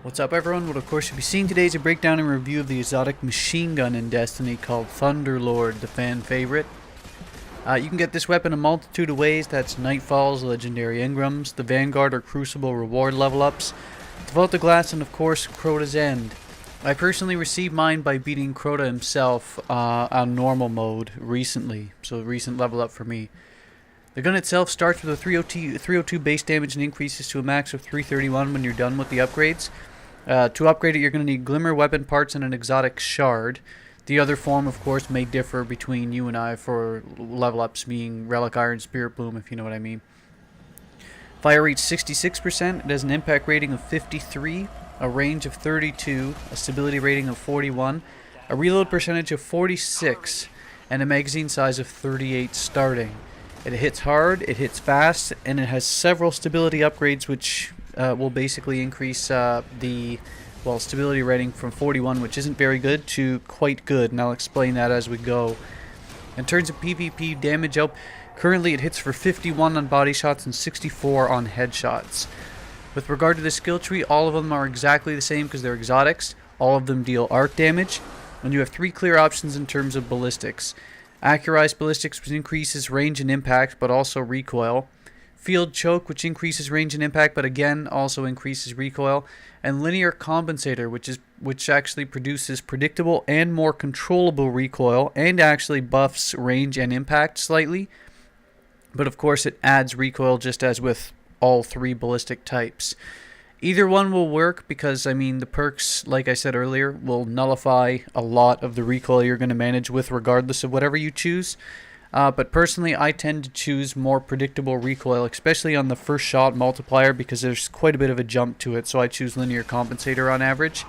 What's up everyone? What of course you'll be seeing today is a breakdown and review of the exotic machine gun in Destiny called Thunderlord, the fan favorite. You can get this weapon a multitude of ways. That's Nightfalls, Legendary Engrams, the Vanguard or Crucible reward level ups, the Vault of Glass, and of course Crota's End. I personally received mine by beating Crota himself on normal mode recently, so a recent level up for me. The gun itself starts with a 302 base damage and increases to a max of 331 when you're done with the upgrades. To upgrade it, you're going to need Glimmer weapon parts and an exotic shard. The other form, of course, may differ between you and I for level ups, being Relic Iron, Spirit Bloom, if you know what I mean. Fire rate 66%, it has an impact rating of 53, a range of 32, a stability rating of 41, a reload percentage of 46, and a magazine size of 38 starting. It hits hard, it hits fast, and it has several stability upgrades which will basically increase the stability rating from 41, which isn't very good, to quite good, and I'll explain that as we go. In terms of PvP damage out, currently it hits for 51 on body shots and 64 on headshots. With regard to the skill tree, all of them are exactly the same because they're exotics. All of them deal arc damage, and you have three clear options in terms of ballistics. Accurized ballistics, which increases range and impact, but also recoil. Field choke, which increases range and impact, but again also increases recoil. And linear compensator, which actually produces predictable and more controllable recoil, and actually buffs range and impact slightly. But of course it adds recoil just as with all three ballistic types. Either one will work because, I mean, the perks, like I said earlier, will nullify a lot of the recoil you're going to manage with regardless of whatever you choose. But personally, I tend to choose more predictable recoil, especially on the first shot multiplier, because there's quite a bit of a jump to it, so I choose linear compensator on average.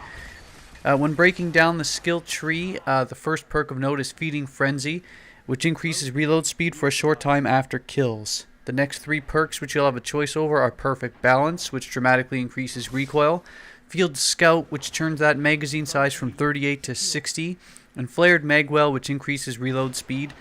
When breaking down the skill tree, the first perk of note is Feeding Frenzy, which increases reload speed for a short time after kills. The next three perks which you'll have a choice over are Perfect Balance, which dramatically increases recoil, Field Scout, which turns that magazine size from 38 to 60, and Flared Magwell, which increases reload speed.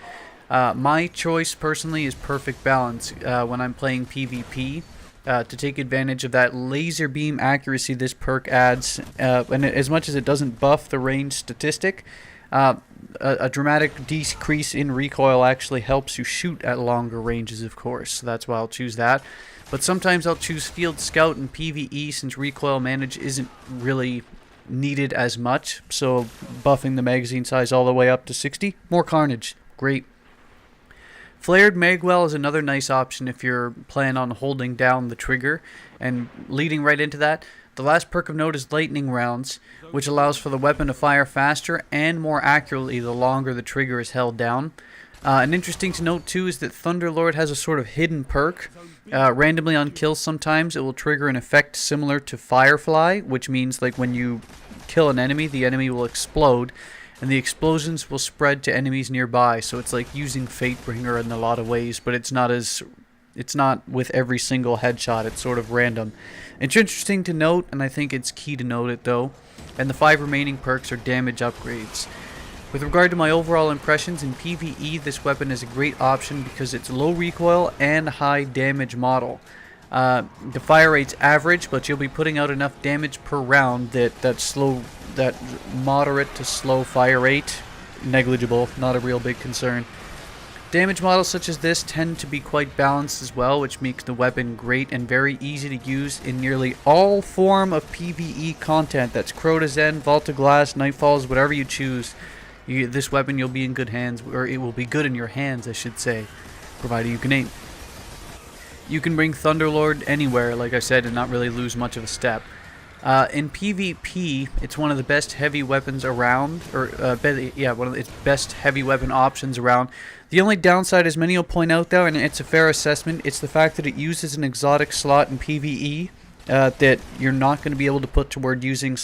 My choice personally is Perfect Balance when I'm playing PvP to take advantage of that laser beam accuracy this perk adds, and as much as it doesn't buff the range statistic, a dramatic decrease in recoil actually helps you shoot at longer ranges, of course, so that's why I'll choose that. But sometimes I'll choose Field Scout and PvE since recoil manage isn't really needed as much, so buffing the magazine size all the way up to 60, more carnage, great. Flared Magwell is another nice option if you're planning on holding down the trigger, and leading right into that, the last perk of note is Lightning Rounds, which allows for the weapon to fire faster and more accurately the longer the trigger is held down. And interesting to note too is that Thunderlord has a sort of hidden perk. Randomly on kills sometimes it will trigger an effect similar to Firefly, which means like when you kill an enemy, the enemy will explode, and the explosions will spread to enemies nearby, so it's like using Fatebringer in a lot of ways, but it's not with every single headshot, it's sort of random. It's interesting to note, and I think it's key to note it though, and the 5 remaining perks are damage upgrades. With regard to my overall impressions, in PvE this weapon is a great option because it's low recoil and high damage model. The fire rate's average, but you'll be putting out enough damage per round that moderate to slow fire rate, negligible, not a real big concern. Damage models such as this tend to be quite balanced as well, which makes the weapon great and very easy to use in nearly all form of PvE content. That's Crota's End, Vault of Glass, Nightfalls, whatever you choose. This weapon you'll be in good hands, or it will be good in your hands, I should say, provided you can aim. You can bring Thunderlord anywhere, like I said, and not really lose much of a step. In PvP, it's one of the best heavy weapons around, one of its best heavy weapon options around. The only downside, as many will point out though, and it's a fair assessment, it's the fact that it uses an exotic slot in PvE that you're not going to be able to put toward using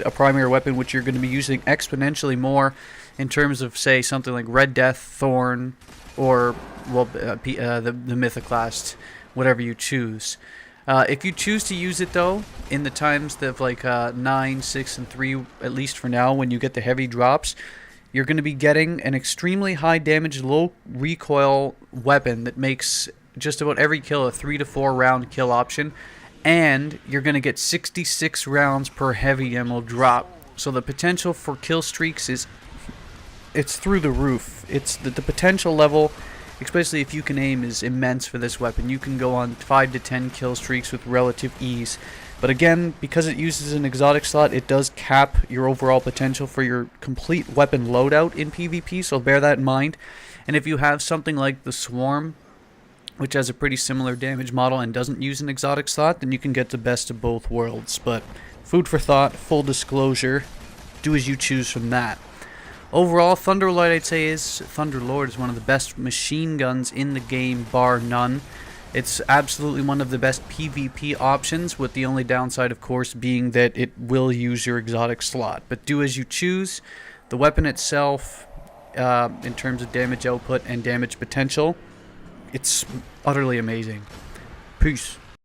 a primary weapon, which you're going to be using exponentially more in terms of, say, something like Red Death, Thorn, or the Mythoclast, whatever you choose. If you choose to use it though, in the times of like 9, 6, and 3, at least for now, when you get the heavy drops, you're going to be getting an extremely high damage, low recoil weapon that makes just about every kill a 3 to 4 round kill option, and you're going to get 66 rounds per heavy ammo drop. So the potential for kill streaks it's through the roof. It's the potential level, especially if you can aim, is immense for this weapon. You can go on 5 to 10 kill streaks with relative ease. But again, because it uses an exotic slot, it does cap your overall potential for your complete weapon loadout in PvP, so bear that in mind. And if you have something like the Swarm, which has a pretty similar damage model and doesn't use an exotic slot, then you can get the best of both worlds. But food for thought, full disclosure, do as you choose from that. Overall, Thunderlord, I'd say, Thunderlord is one of the best machine guns in the game, bar none. It's absolutely one of the best PvP options, with the only downside, of course, being that it will use your exotic slot. But do as you choose. The weapon itself, in terms of damage output and damage potential, it's utterly amazing. Peace.